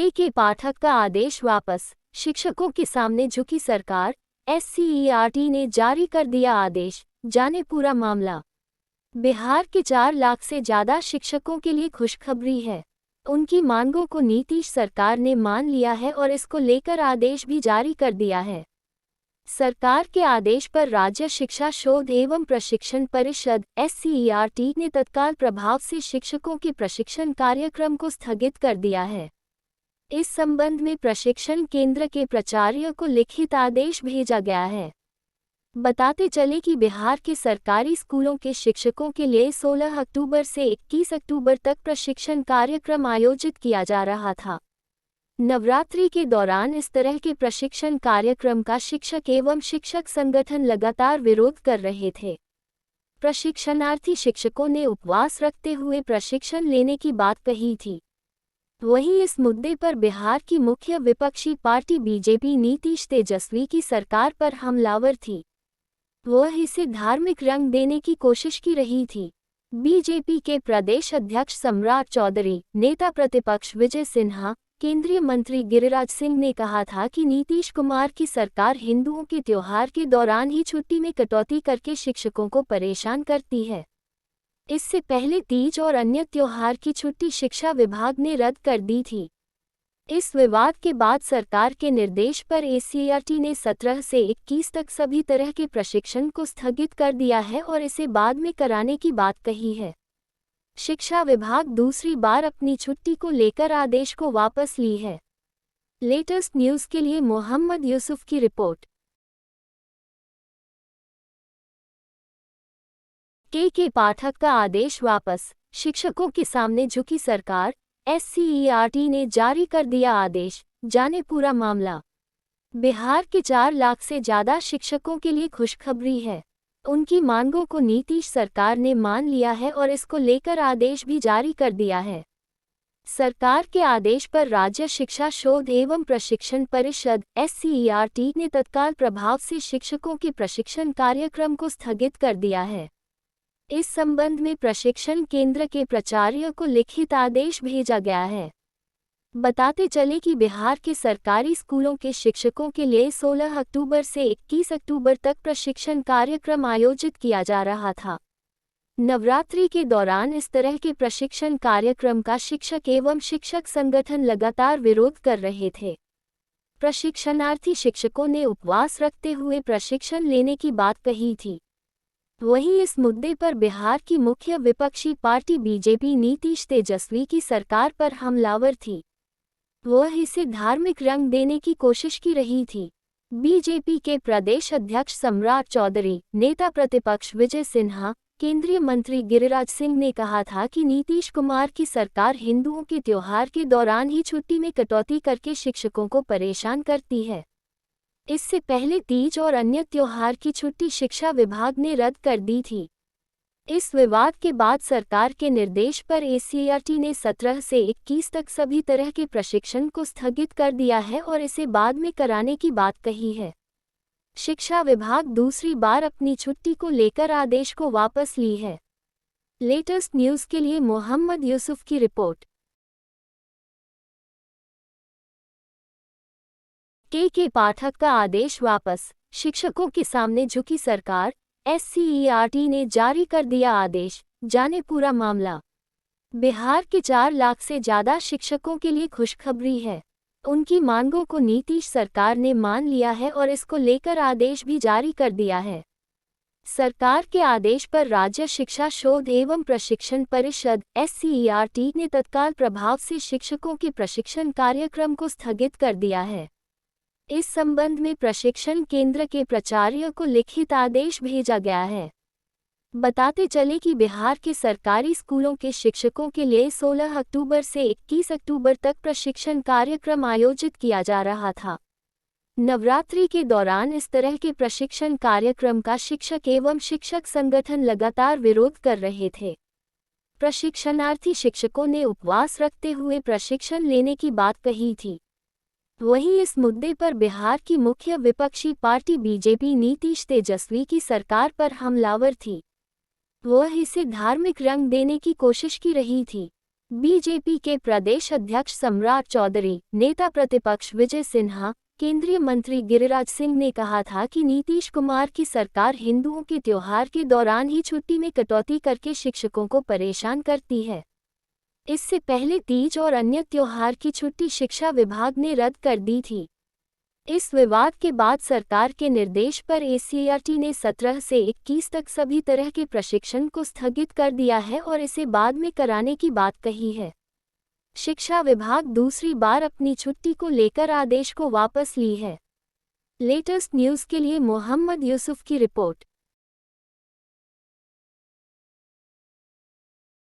के पाठक का आदेश वापस। शिक्षकों के सामने झुकी सरकार। एससीईआरटी ने जारी कर दिया आदेश, जाने पूरा मामला। बिहार के 4 लाख से ज्यादा शिक्षकों के लिए खुशखबरी है। उनकी मांगों को नीतीश सरकार ने मान लिया है और इसको लेकर आदेश भी जारी कर दिया है। सरकार के आदेश पर राज्य शिक्षा शोध एवं प्रशिक्षण परिषद एससीईआरटी ने तत्काल प्रभाव से शिक्षकों के प्रशिक्षण कार्यक्रम को स्थगित कर दिया है। इस संबंध में प्रशिक्षण केंद्र के प्राचार्य को लिखित आदेश भेजा गया है। बताते चले कि बिहार के सरकारी स्कूलों के शिक्षकों के लिए 16 अक्टूबर से 21 अक्टूबर तक प्रशिक्षण कार्यक्रम आयोजित किया जा रहा था। नवरात्रि के दौरान इस तरह के प्रशिक्षण कार्यक्रम का शिक्षक एवं शिक्षक संगठन लगातार विरोध कर रहे थे। प्रशिक्षणार्थी शिक्षकों ने उपवास रखते हुए प्रशिक्षण लेने की बात कही थी। वहीं इस मुद्दे पर बिहार की मुख्य विपक्षी पार्टी बीजेपी नीतीश तेजस्वी की सरकार पर हमलावर थी। वह इसे धार्मिक रंग देने की कोशिश की रही थी। बीजेपी के प्रदेश अध्यक्ष सम्राट चौधरी, नेता प्रतिपक्ष विजय सिन्हा, केंद्रीय मंत्री गिरिराज सिंह ने कहा था कि नीतीश कुमार की सरकार हिंदुओं के त्योहार के दौरान ही छुट्टी में कटौती करके शिक्षकों को परेशान करती है। इससे पहले तीज और अन्य त्योहार की छुट्टी शिक्षा विभाग ने रद्द कर दी थी। इस विवाद के बाद सरकार के निर्देश पर एससीईआरटी ने 17 से 21 तक सभी तरह के प्रशिक्षण को स्थगित कर दिया है और इसे बाद में कराने की बात कही है। शिक्षा विभाग दूसरी बार अपनी छुट्टी को लेकर आदेश को वापस ली है। लेटेस्ट न्यूज़ के लिए मोहम्मद यूसुफ की रिपोर्ट। के पाठक का आदेश वापस। शिक्षकों के सामने झुकी सरकार। एससीईआरटी ने जारी कर दिया आदेश, जाने पूरा मामला। बिहार के 4 लाख से ज्यादा शिक्षकों के लिए खुशखबरी है। उनकी मांगों को नीतीश सरकार ने मान लिया है और इसको लेकर आदेश भी जारी कर दिया है। सरकार के आदेश पर राज्य शिक्षा शोध एवं प्रशिक्षण परिषद एससीईआरटी ने तत्काल प्रभाव से शिक्षकों के प्रशिक्षण कार्यक्रम को स्थगित कर दिया है। इस संबंध में प्रशिक्षण केंद्र के प्राचार्य को लिखित आदेश भेजा गया है। बताते चले कि बिहार के सरकारी स्कूलों के शिक्षकों के लिए 16 अक्टूबर से 21 अक्टूबर तक प्रशिक्षण कार्यक्रम आयोजित किया जा रहा था। नवरात्रि के दौरान इस तरह के प्रशिक्षण कार्यक्रम का शिक्षक एवं शिक्षक संगठन लगातार विरोध कर रहे थे। प्रशिक्षणार्थी शिक्षकों ने उपवास रखते हुए प्रशिक्षण लेने की बात कही थी। वहीं इस मुद्दे पर बिहार की मुख्य विपक्षी पार्टी बीजेपी नीतीश तेजस्वी की सरकार पर हमलावर थी। वह इसे धार्मिक रंग देने की कोशिश की रही थी। बीजेपी के प्रदेश अध्यक्ष सम्राट चौधरी, नेता प्रतिपक्ष विजय सिन्हा, केंद्रीय मंत्री गिरिराज सिंह ने कहा था कि नीतीश कुमार की सरकार हिंदुओं के त्योहार के दौरान ही छुट्टी में कटौती करके शिक्षकों को परेशान करती है। इससे पहले तीज और अन्य त्योहार की छुट्टी शिक्षा विभाग ने रद्द कर दी थी। इस विवाद के बाद सरकार के निर्देश पर एससीईआरटी ने 17 से 21 तक सभी तरह के प्रशिक्षण को स्थगित कर दिया है और इसे बाद में कराने की बात कही है। शिक्षा विभाग दूसरी बार अपनी छुट्टी को लेकर आदेश को वापस ली है। लेटेस्ट न्यूज़ के लिए मोहम्मद यूसुफ की रिपोर्ट। के पाठक का आदेश वापस। शिक्षकों के सामने झुकी सरकार। एससीईआरटी ने जारी कर दिया आदेश, जाने पूरा मामला। बिहार के 4 लाख से ज्यादा शिक्षकों के लिए खुशखबरी है। उनकी मांगों को नीतीश सरकार ने मान लिया है और इसको लेकर आदेश भी जारी कर दिया है। सरकार के आदेश पर राज्य शिक्षा शोध एवं प्रशिक्षण परिषद एससीईआरटी ने तत्काल प्रभाव से शिक्षकों के प्रशिक्षण कार्यक्रम को स्थगित कर दिया है। इस संबंध में प्रशिक्षण केंद्र के प्राचार्य को लिखित आदेश भेजा गया है। बताते चले कि बिहार के सरकारी स्कूलों के शिक्षकों के लिए 16 अक्टूबर से 21 अक्टूबर तक प्रशिक्षण कार्यक्रम आयोजित किया जा रहा था। नवरात्रि के दौरान इस तरह के प्रशिक्षण कार्यक्रम का शिक्षक एवं शिक्षक संगठन लगातार विरोध कर रहे थे। प्रशिक्षणार्थी शिक्षकों ने उपवास रखते हुए प्रशिक्षण लेने की बात कही थी। वहीं इस मुद्दे पर बिहार की मुख्य विपक्षी पार्टी बीजेपी नीतीश तेजस्वी की सरकार पर हमलावर थी। वह इसे धार्मिक रंग देने की कोशिश की रही थी। बीजेपी के प्रदेश अध्यक्ष सम्राट चौधरी, नेता प्रतिपक्ष विजय सिन्हा, केंद्रीय मंत्री गिरिराज सिंह ने कहा था कि नीतीश कुमार की सरकार हिंदुओं के त्योहार के दौरान ही छुट्टी में कटौती करके शिक्षकों को परेशान करती है। इससे पहले तीज और अन्य त्योहार की छुट्टी शिक्षा विभाग ने रद्द कर दी थी। इस विवाद के बाद सरकार के निर्देश पर एससीईआरटी ने 17 से 21 तक सभी तरह के प्रशिक्षण को स्थगित कर दिया है और इसे बाद में कराने की बात कही है। शिक्षा विभाग दूसरी बार अपनी छुट्टी को लेकर आदेश को वापस ली है। लेटेस्ट न्यूज़ के लिए मोहम्मद यूसुफ की रिपोर्ट।